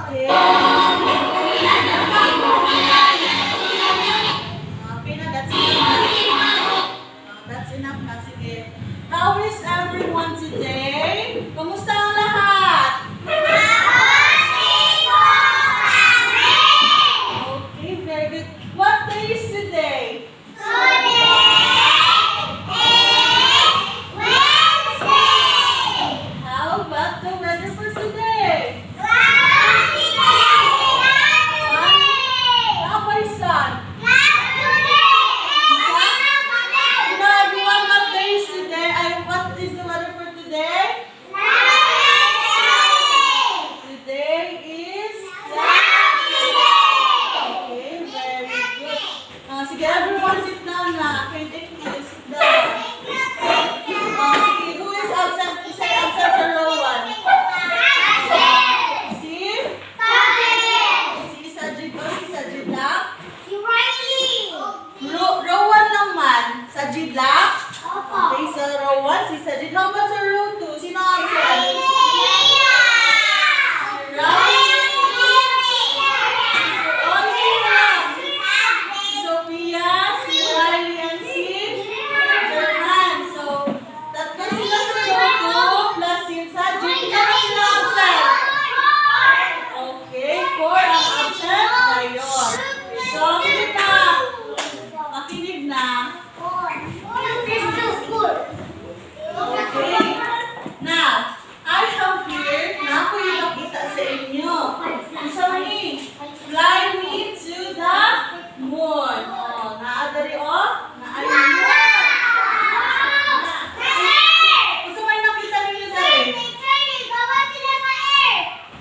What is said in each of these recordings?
Okay. Okay na, that's enough. That's enough na, sige. How is everyone today? Kumusta ang lahat? Okay, very good. What day is today? How about the weather for today? How about sun? You know everyone, what day is today? What is the weather for today? Today is okay, very good. Sige, everyone sit down na. Okay, take this, sit down. Sige, who is absent? Say absent sa row 1. Si Sajid ba? Si Sajid lang? Row 1 naman. Sajid lang? Okay, sa row 1, si Sajid. How about sa row 2? Sino ang absent? Sophia, si Riley, and si German. So, tatlo sila sa row 2 plus si Sajid. Kaya sila absent. Okay, 4 ang absent. Ngayon. So, sige na. Makinig na. Okay. Now, I have here, na ako yung nakita sa inyo. Isa ni, fly me to the moon. Oh, naadari o? Naayon mo. Gusto mo yung nakita ninyo dali?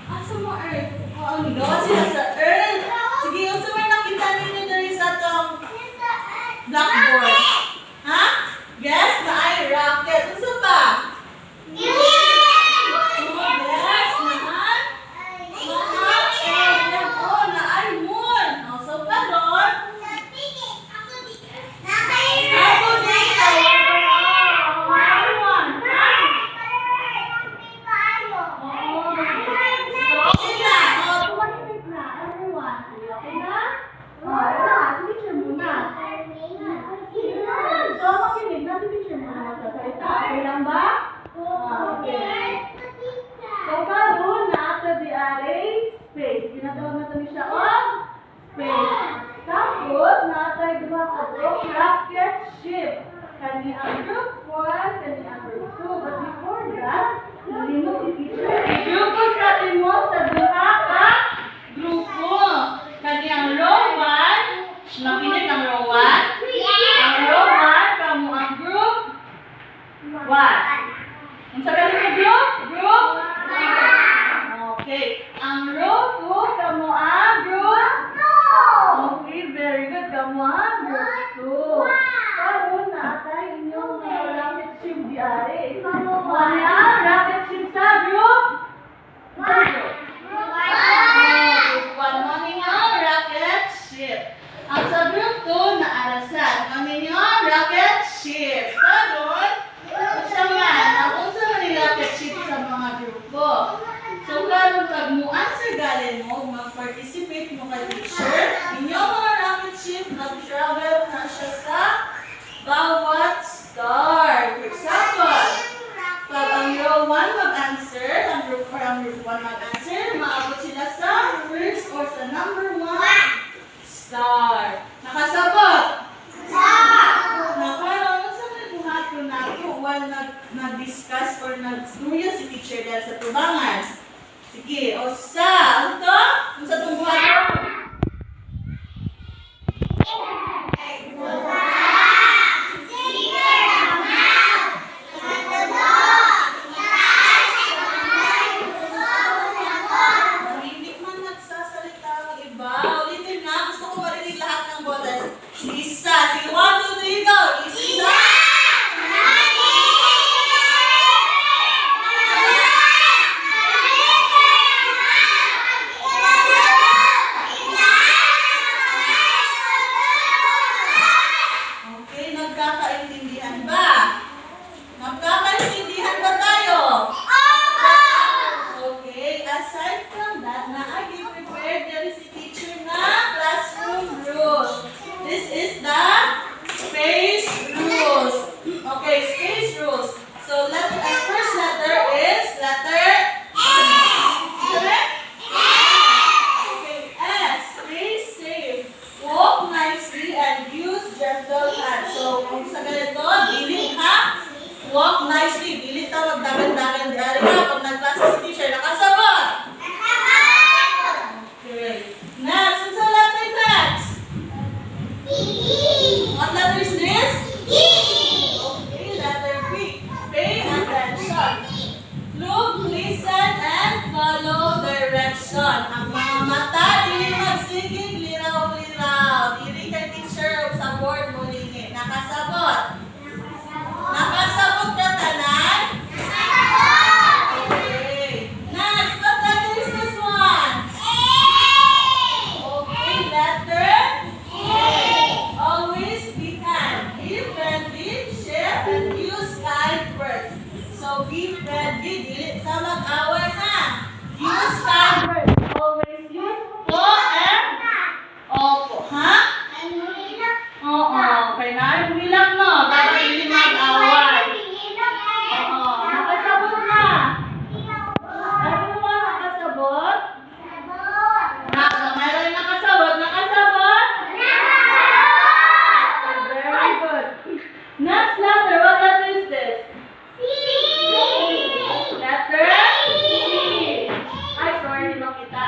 Asa mo, Earth? Oo, nigawa sila sa Earth. Sige, gusto mo yung nakita ninyo dali sa itong blackboard? Ha? Yes, na ay rocket. Gusto pa? Ginatawag na ito siya on space. Tapos, natay duha ka rocket ship. Kani ang group 1, kani ang group 2. But before that, nalimot si teacher. Grupo sa atin mo sa duha ka grupo. Kani ang row 1. Nakinig ang row 1. Ang row 1, kamo ang group 1. Ang sabi ang group? Group 1. Okay. Ang row 2, kamo ang group 2. Okay, very good. Kamo ang group 2. Karon na atay inyong mga rocket ship diari. Wala ang rocket ship sa group 1. Morning ang rocket ship. Ang sa group 2 na arasan. Morning ang rocket ship. Karon, usa man, ang unsa man ni rocket ship sa mga grupo. So, karon pag mo answer galing mo, mag-participate mo kay teacher, inyong mga rocket ship nag-travel na siya sa bawat star. For example, pag ang row 1 mag-answer, ang group 4 ang group 1 mag-answer, maabot sila sa first or sa number 1 star. Nakasabot? Nakaroon sa nagbuhato na ito while nag-discuss or nag-studio si teacher dahil sa tubangan. Sige, o sa, ano to? Kung sa tumbuhan?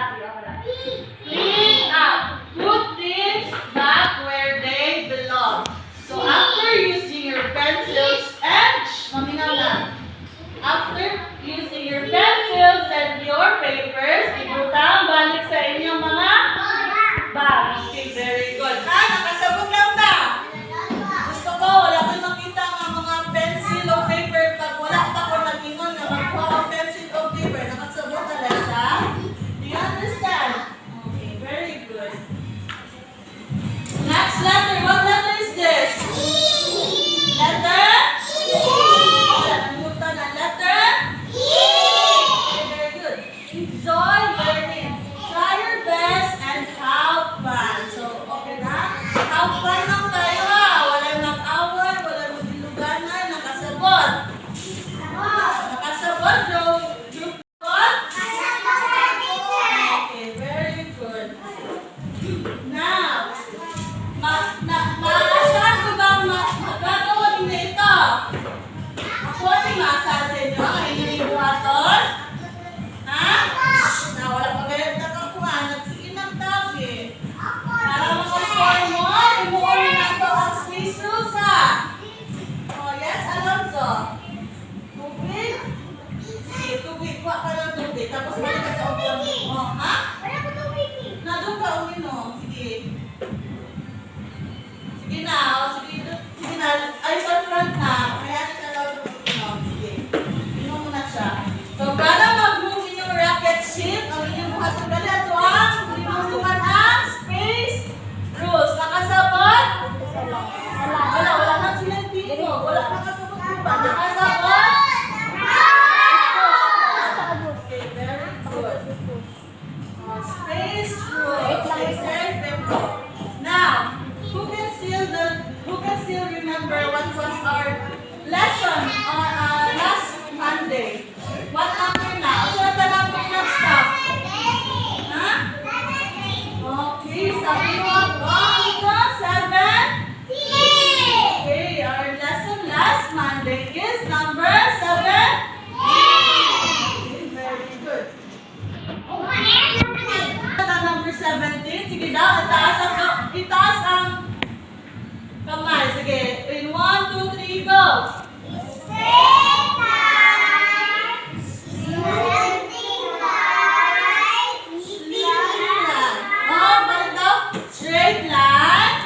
Sige, okay lang. Clean up. Put things back where they belong. So after using your pencils and maminaw na. After using your pencils and your papers, ibutang balik sa inyong mga bag. Okay, very good. Ha? Nakasabog lang ba? Gusto ko, wala ko makita ng mga pencil o paper pag wala pa ko nag-ingon na magkuha ng pencil o paper. Nakasabog na lang siya. Do you understand? Okay, very good. Next letter. What letter is this? Letter? Wala nalimutan ang letter? Okay, very good. Enjoy learning. Try your best and have fun. So, okay na? Have fun lang tayo ha. Walang nag-away, walang magdiluganan, nakasabot. Nakasabot, Joe? What? Okay, very good. Now, maasahan ko bang magagawa ninyo ito? Ako ay maasahan sa inyo ang inyong buhaton? Ha? Na wala pa kayo nakakuha, nagsige ng tabi. Para makascore mo, imuuli na ito ang space rules ha. Oh, yes, Alonzo? Tubig? Sige, tubig. Kuha ka ng tubig. Tapos balik ka sa upuan mo. Ha? Nadong ka uminom. Sige. Sige na, sige na, ay sa front na, kaya na siya lang uminom. Sige, inom mo na siya. So, para mag-move inyong rocket ship, ang inyong buhat ng gali, ito ang linusukan ang space rules. Nakasabot? Wala nang silentino. Wala nakasabot ba? Nakasabot? Okay, very good. Space rules. Exert tempo. Now, who can still remember what was our lesson on last Monday? What number na? O saan na number na stop? Ha? Okay, sabi mo ako. Ito, 7? Okay, our lesson last Monday is number 7? Okay, very good. Number 17. Sige daw, itaas ang kamay. Sige, in 1, 2, 3, go! Oh, balik daw. Straight line.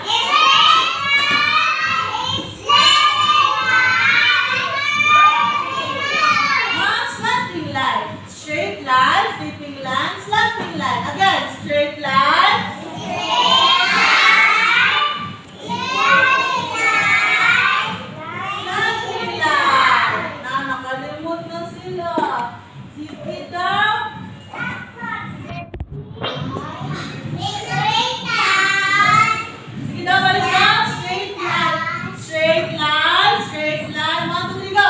Slanting line. Straight line, sleeping line, slanting line. Again, straight line. Slanting line. Nakalimot na sila. Sige daw. Sige daw, balik daw. Straight line. Straight line, straight line. 1, 2, 3, go.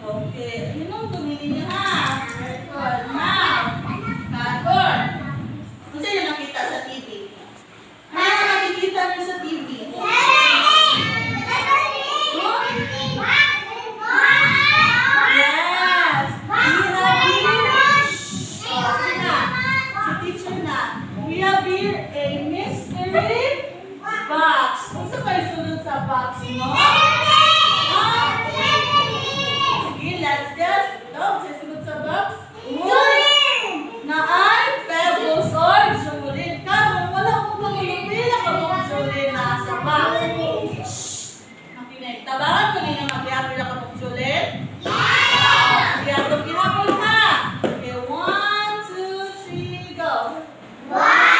Okay, yun ang tumingin niyo ha. Very good. Now, Carter. Kung saan yung nakita sa TV? Ano yung nakikita niyo sa TV? Yes! We have here a mystery box. Kung saan kayo sunod sa box mo? Sige, let's guess. Ito, sisunod sa box. Na ay pebbles or Julin. Karon, wala akong pangulupila ka mo Julin na sa box. Makinig. Tabangan ko ninyo mag-iapila ka mo Julin? Sige, atong kinapol na. Okay, 1, 2, 3, go. Na.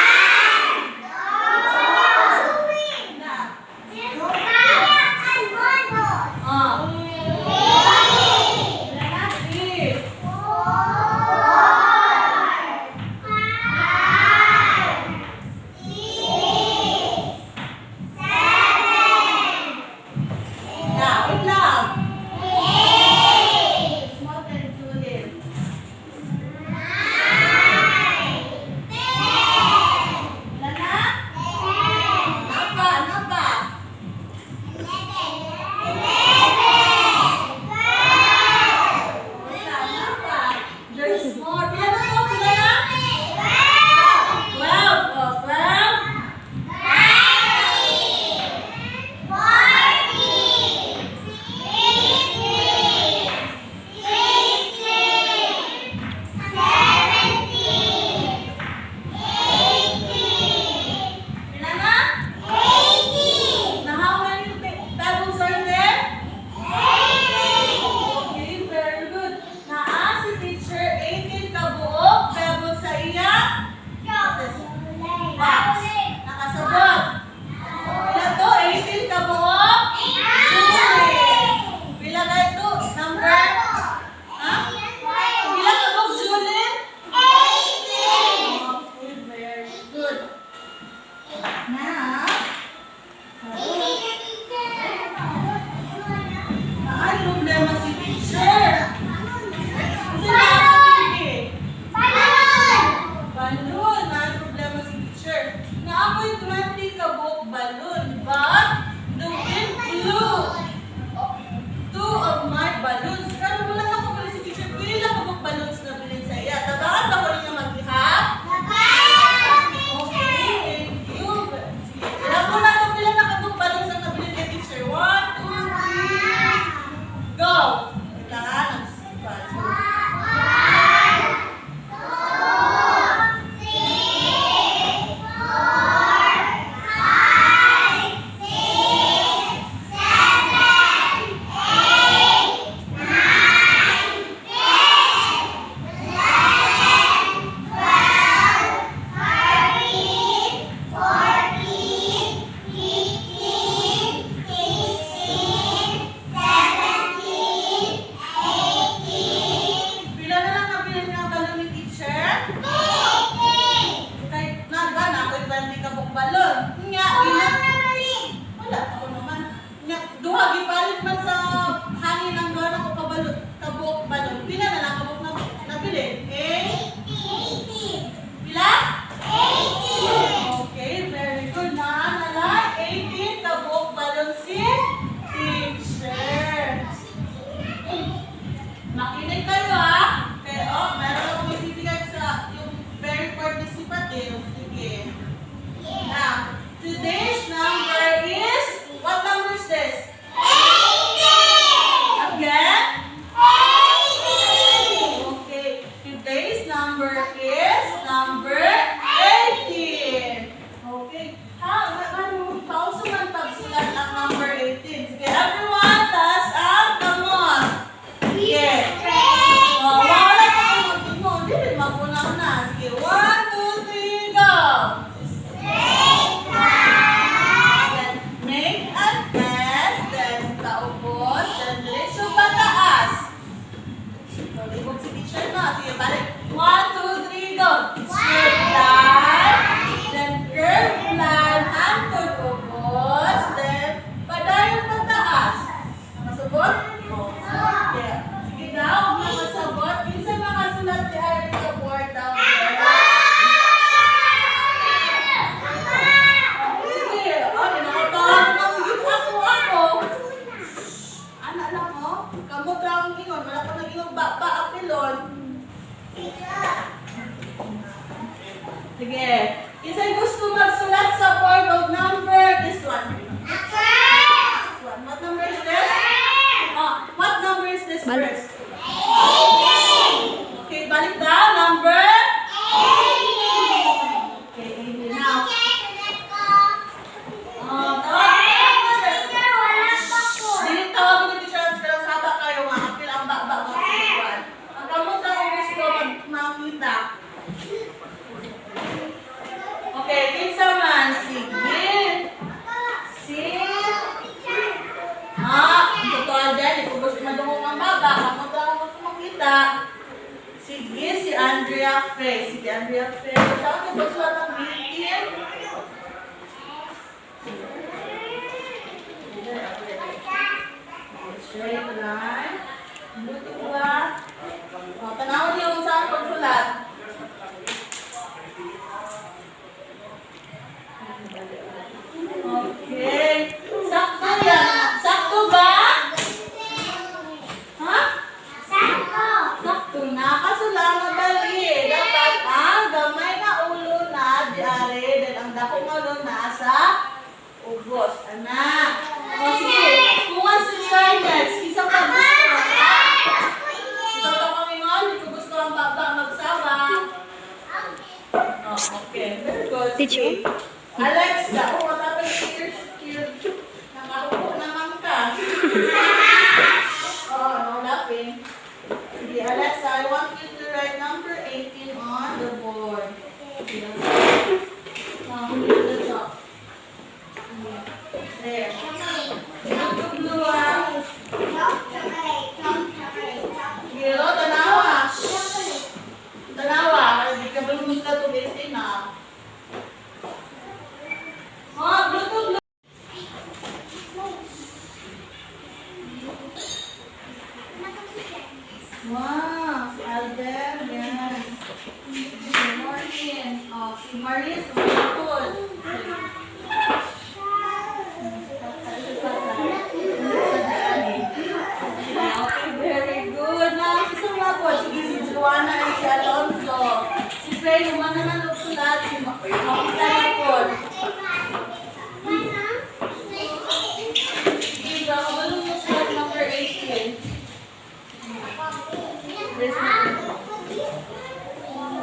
Diba, gipalit man sa hangin ang doon ako kabuk balon. Pila na lang kabuk na nabili? 18. Pila? 18. Okay, very good. Nala, 18 kabuk balon si teacher. Makinig kayo ha. Okay, meron akong ibibigay sa yung very participative. Sige. Now, today's number is, what number is this? 18! Again? 18! Okay, today's number is number 18. Okay, pauso man pagsulat ang number 18. Sige, everyone, taas ang kamot. Sige. Wala ka mag-imo. Dili, magunaw na. Sige, 1, 2, 3, go! Make an S, then taubos, then diretso pataas. So, libog si teacher na. Sige, balik. 1, 2, 3, go! Straight line, then curve line, and taubos, then padayon pataas. Masabot? Okay. Sige daw, kung masabot, minsan makasulat di ay sa board down there. Anak lang mo, kamot lang ang ingon, wala ko nag-ingon ba apilon. Sige, isa'y gusto magsulat sa board of number, this one. This one. What number is this? What number is this first? Okay, balik daw, number? Okay, 80 now. Tawagin ni teacher sa saba kayo nga apil ang baba mo sa buwan. Ang kamot na kung gusto makita. Okay, kinsa man. Sige. Totoo din. Kung gusto madungong ang baba, kamot na kung gusto makita. Sige, si Andrea Faye. Sige, Andrea Faye. Saan ka ba sulat ang meeting? Straight line. Buti ko ba? Tanawan niyo kung saan pagsulat. Okay. Sakto yan. Sakto ba? Ha? Sakto na. Kaso lang madali. Dapat ang gamay na ulo na diare. Dahil ang dakong ulo nasa ugos. Anak. O sige. Kung ang subscribers, isang pag-gusto. Isang pag-kamingon, hindi ko gusto ang baba magsaba. Okay. Very good. Teacher? Alexa, wala pa yung cute. Nakaupo naman ka. No laughing. Sige, Alexa, I want you to write number 18 on the board. Here's the top. There. Blue. Gilo, tanawa. Tanawa. Hindi ka balunod ka to, Bessie na. Bluetooth. Wow, si Albert, yan. Good morning. Si Maris, Bluetooth. Okay, very good. Now, isa nga po, sige, si Joanna at si Alonzo. Si Faye, yung mga nanugsulat, si Makita na po. Sige, ako ba nung sulat number 18?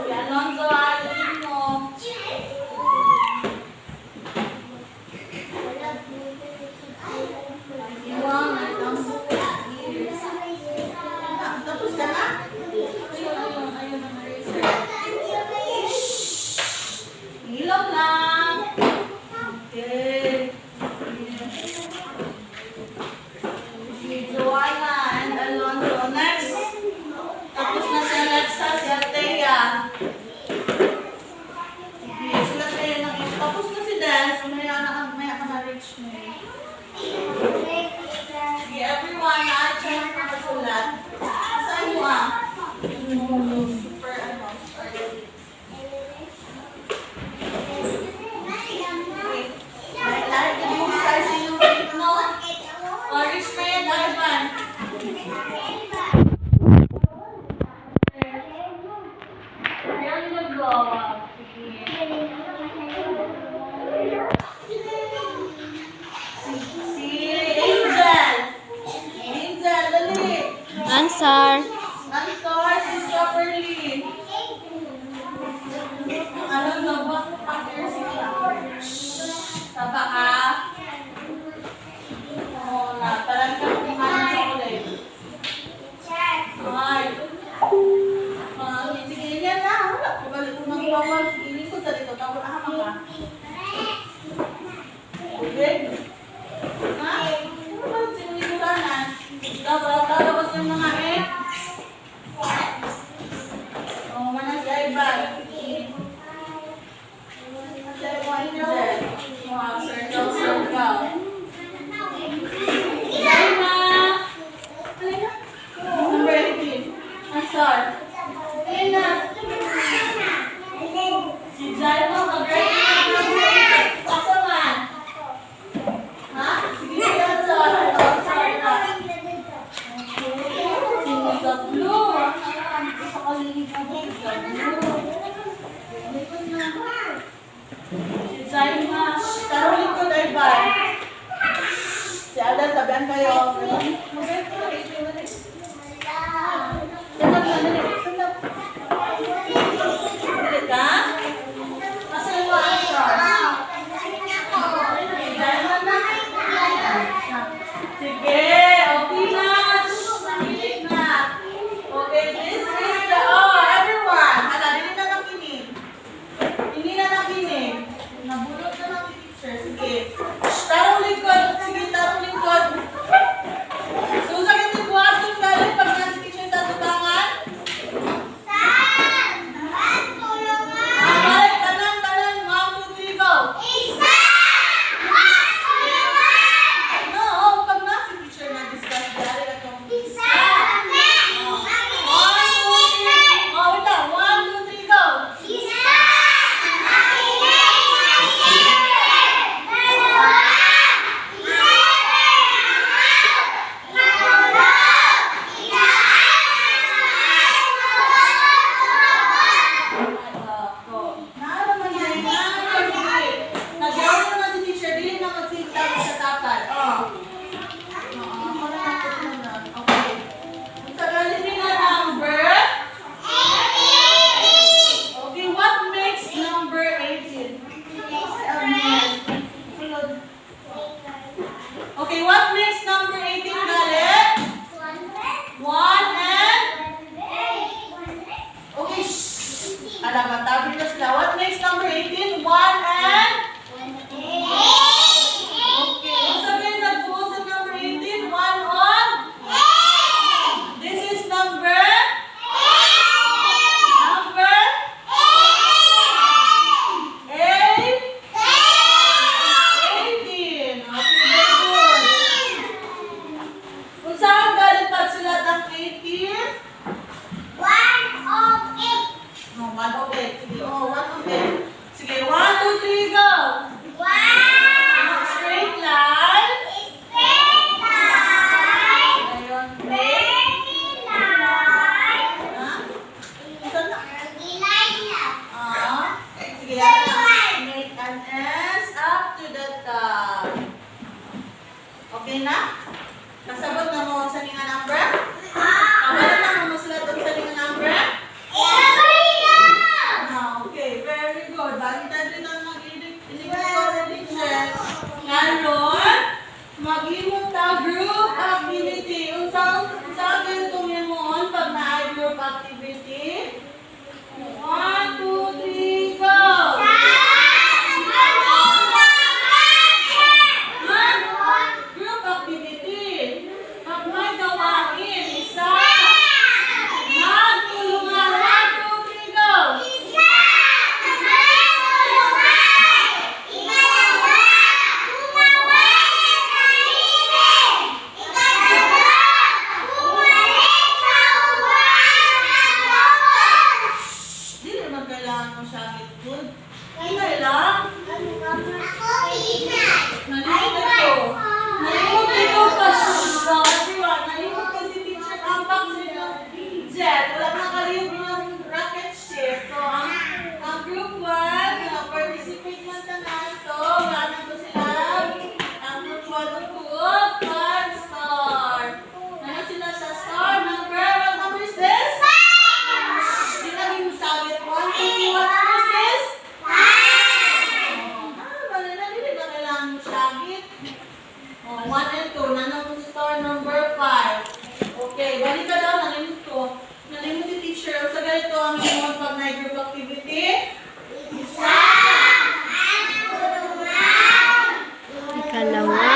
Si Alonzo, ayun mo. Iwang, nagtambo. Tapos ka na? Ayun ang eraser. Ilaw lang. Okay. Si Joanna and Alonzo. Next. Tapos answer. Answer is properly. Ano na ba? After sila. Saba ka. Oo na. Parang ka kung anong chocolate. Ay. Sige, yan na. Wala. Pabalik ko ng bawal. Sige, ko sa dito. Tawag na hama ka. Okay? Ha? Ano ba yung sinulikudanan? Tapos yung mga egg. Oh, mana si Ivan. Kasi mo angel. Wow, circle. Jaima. Halika. Number 18. Answer. Halika. Si Jaima, mag-ready. Pasaman. Ha? Sige, answer. Answer na. Sa blue. Sa kalilig mo sa blue. Si Jaima. Tarulin ko na iba. Si Adan, tabihan kayo. Mag-ready ko na ito. Sandap. Ulit ka? Asan mo answer? Si Jaima na. Sige, okay na. Makinig na. Okay, this is the, everyone. Hala, dili na nakinig. Hindi na nakinig. Nabulot na ng teacher. Sige. Tarong likod. Sige, tarong likod. So, sa ganit buhatin galing pag nasa teacher sa tutangan. Balik, tanan. 1, 2, 3, go. No, pag nasa teacher na discuss, dali na itong wait lang. 1, 2, 3, go. Naaraman yan. Sige. Nag-away naman si teacher. Dili na mag-sit-down sa takal. Ako na lang. Okay. Sa galing na number? Okay, what makes number 18? Okay, what makes number 18 galit? 1 and? Okay, shh. Alam ba, tabi na sila. What makes number 18? 1 and? Okay, kung sabihin nagbuo sa number 18, 1 on? This is number? Number? 8? 18. Okay, very good. Kung saan galing pagsulat ang 18? No, 1 of 8. Sige, 1 of 8. Sige, 1, 2, 3, go. Straight line. Ayun, straight. Ha? Saan na? Sige, yan na. Make an S up to the top. Okay na? Kasabot na mo sa nga number? Wala na mo masulat sa nga number? Okay, very good. Bagay din ang mag-edit. Hindi ko already check. Ngayon, mag-imong ta group activity. Unsang ganitong yun pag na group activity? 1, 2, 3, go! Group activity. number 5. Okay, balik ka daw, nalimut ko. Nalimut si teacher. Sa ganito ang iyong pag na group activity. Isa. Ikalawa.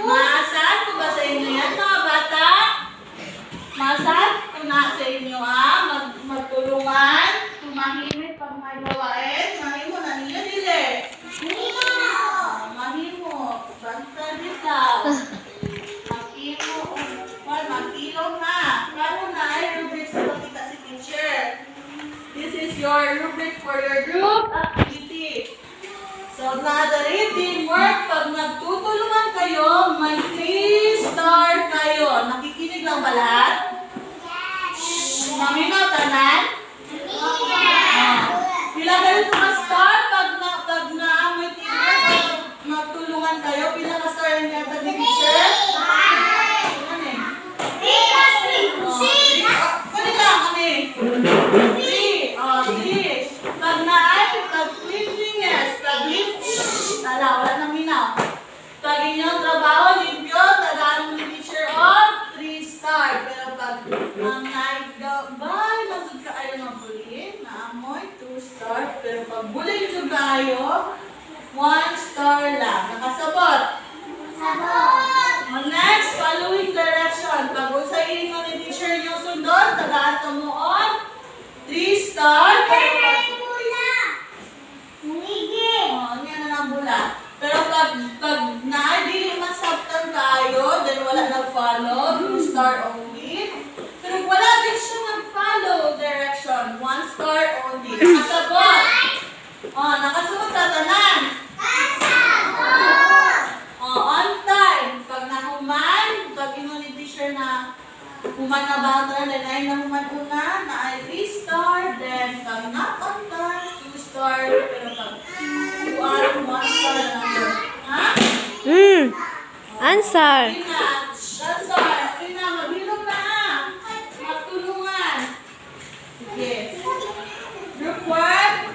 Maasahan ko ba sa inyo yan, mga bata? Maasahan ko na sa inyo, magtulungan, tumahimik pag may gawain. Mahimo na niyo, dili. Mahimo. Basta dito. Mahimo. Mag-ilaw na. Paano na ay rubric sa pakita si teacher? This is your rubric for your group activity. So, nadari, teamwork, pag nagtutulungan kayo, may 3 star kayo. Nakikinig lang ba lahat? Mami mo, tanan? Pila kayo sa star pag may teamwork, pag magtulungan kayo, pila ka star yung kata ni teacher? Ano eh? Kani lang, ano eh? 3. 3. Pag naay, pag cleanliness, pag tala, wala nang minaw. Pag inyong trabaho, limpyo, tagaan mo ni teacher on 3 star. Pero pag ang naigabay, masud ka ayaw ng bulin, naamoy 2 star. Pero pag bulin siya kayo, 1 star lang. Nakasabot. Next, following direction. Pag usahin mo ni teacher yung sundot, tagaan mo on 3 star. Pero pag yan na bula. Pero pag naadili masabtan tayo, then wala nag-follow, 2 star only. Pero wala din siya nag-follow direction, 1 star only. Nakasabot. Nakasabot sa tanan. On time. Pag nahuman, pag inunit teacher na human na ba ang then ay nahuman una, na ay 3 star, then pag not on time, 2 star, pero pag 2 are 1 star na number. Ha? Answer. Pina, maghilom na. Magtulungan. Sige. Group 1,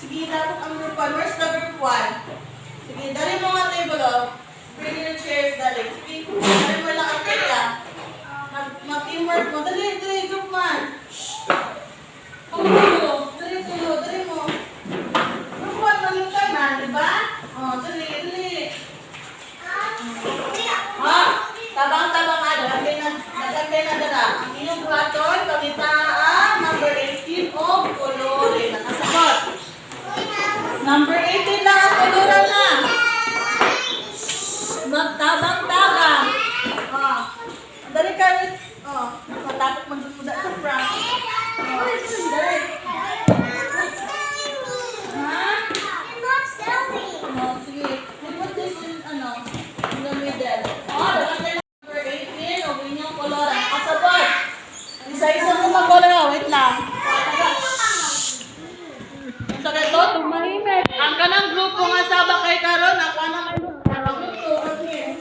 sige, tapos ang group 1. Where's the group 1? Sige, dali mo nga table off. Bring your chairs, dali. Sige, dali mo lang ang kaya. Mag-teamwork mo. Dali, group 1. Dali mo. Group 1, maling ka na, di ba? Dali. Tabang-tabang nagantay na dara. Ang inyong buhaton, pamitaan, number 18 o kolore. Nakasabot. Number 18 lang ang kolore na. Magtabang-tabang. Dali ka rin. Matapos magduda sa front. Dali. Sige. Put this in, in the middle. Number 18, o inyong kolore. Nakasabot. Isa-isa mo mag-kolore. Wait lang. Sa ganito, tumahimik. Ang kanang grupo nga sabak kay Karon, ako na may grupo. Okay.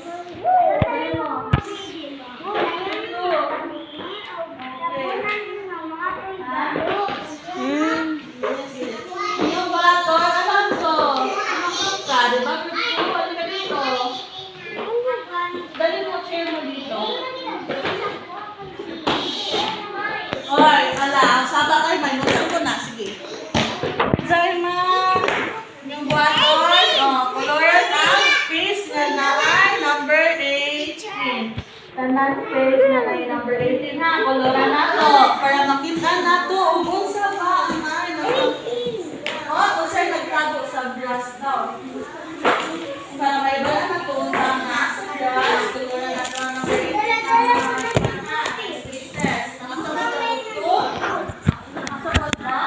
Yung bato, Alonso. Ka, di ba? Balik ka dito. Dali mo chair mo dito. Oy, ang sabak ay may nusang ko na. Sige. Zayma. Yung buhaton, color ng space na ay number 18. Tanan space na ay number 18 ha. Koloran na to. Para makita na to. Unsa ba ang ay unsay nagtago sa grass daw. Para may bala na to sa nasa grass. Koloran na to number 18 na spaces. Nakasabot na ito. Nakasabot na.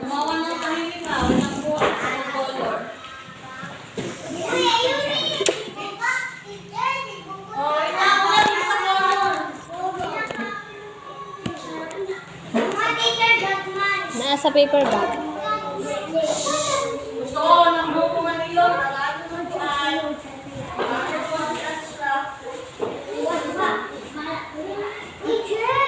Umawan ng tahimik na. Walang buwan sa color. Nasa paper bag. Gusto ko ng grupo Manilo. Nag-ano ng dyan. Teacher!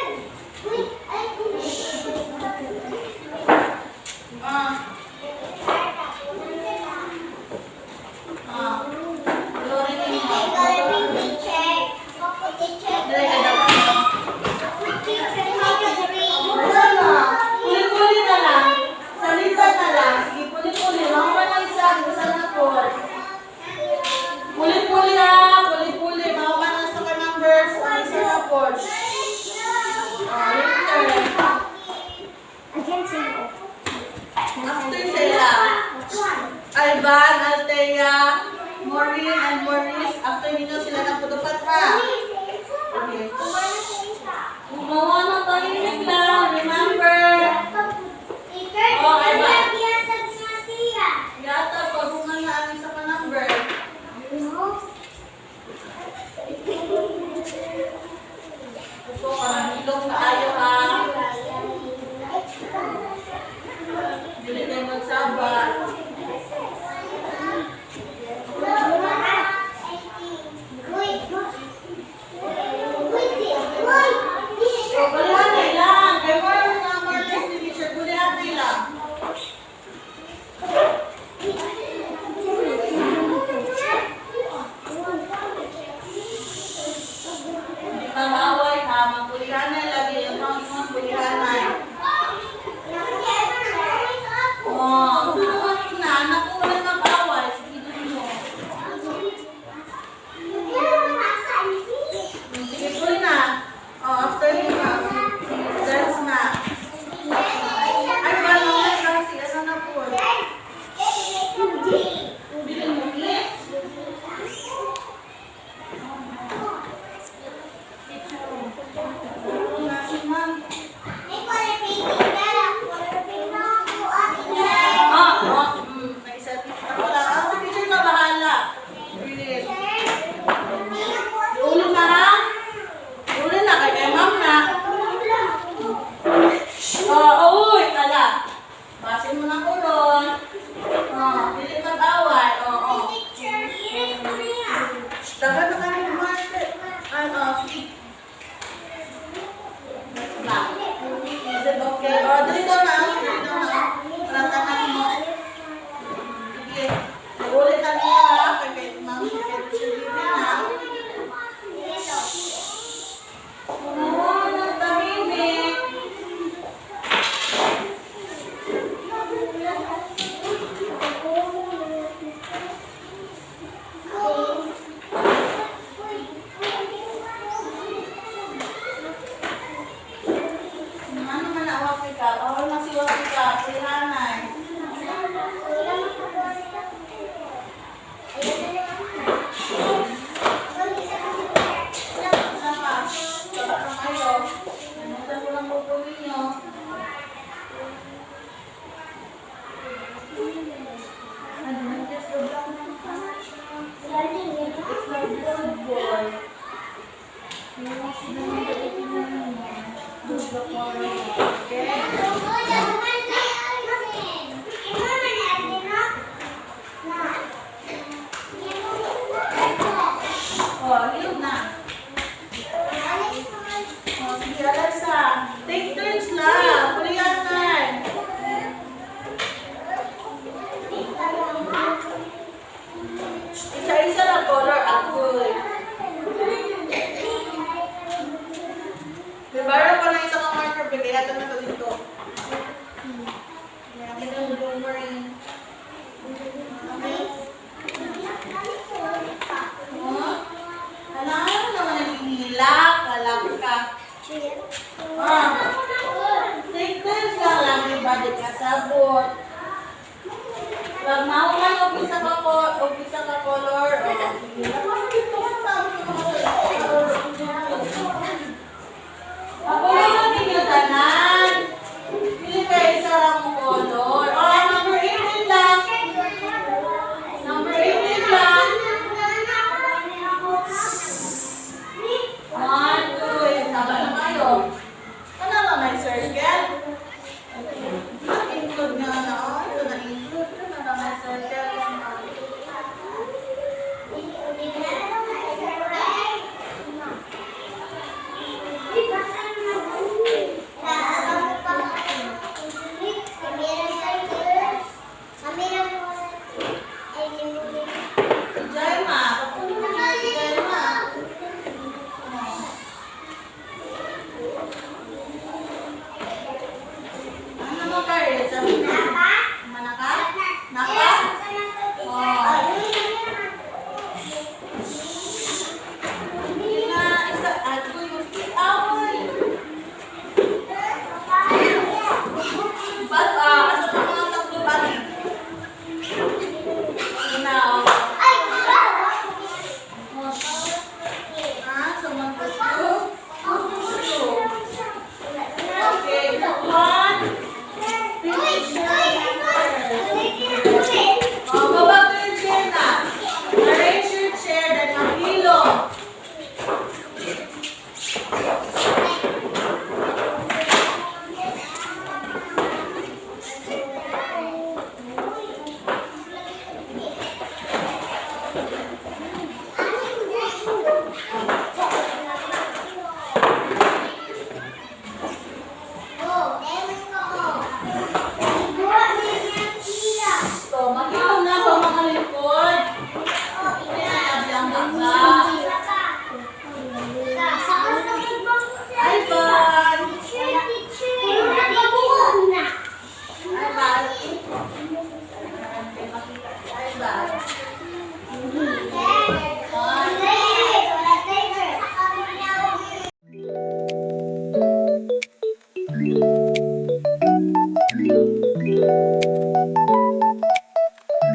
Rhea, Maureen, and Maurice. After ninyo sila ng putupat ha. Okay. Gumawa ng tahimik lang. Remember. Oh, ay ba? Yata, pagbuman na ang isa pa number. Gusto ka ng ilong na ayaw ha. Dili kayo magsabat. So, bulihan lang. Kaya more test ni teacher. Bulihan lang. Hindi ka maaway ha. Magbulihan na lagi. Yung mga bulihan na. Oh, sunod na. Anak ko wala mag-away. Sige doon mo. Sige po na. Oh, after yun na. Dance na. Ay, paano na kasi? Asa na po? Bilin mo, please. Na si ma'am. May isa teacher ako lang. Ah, si teacher na bahala. Bilin. Ulo na ha? Ulo na kay ma'am na. Uy, tala. Basin mo na kulon. Bilin mag-away. Dapat na kami market. Sige. Na. Is it okay? Dito na. Dito na. Rantanan mo. Sige. Ulit na niya ha. Kaya ma'am, kaya teacher na. Nagtahimik. Ano man ang wapika? Bawal na si wapika. Si Hanay. Sama. Sama ka kayo. Namutan ko lang po ninyo. Ano man just the black man? It's like this boy. You want to know the hilog na. Sige, Alexa. Take turns lang. Kulihan na. Isa-isa na color at good. Bibara ko na isa ka marker. Bigayatan na ito dito. Kaya yung blueberry. Okay. Alam mo naman naghihilak. Alam ka. Take turns lang lang. Ibalik ka sabot. Pag maulan o pisa ka color. Ako lang din yung tanan. Pili kayo isa lang mong color. Number 18 lang. Number 18 lang. 1, 2, saba na kayo. Ano lang may circle? Na-include nga na. Ito na-include. Ito na may circle.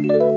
Bye.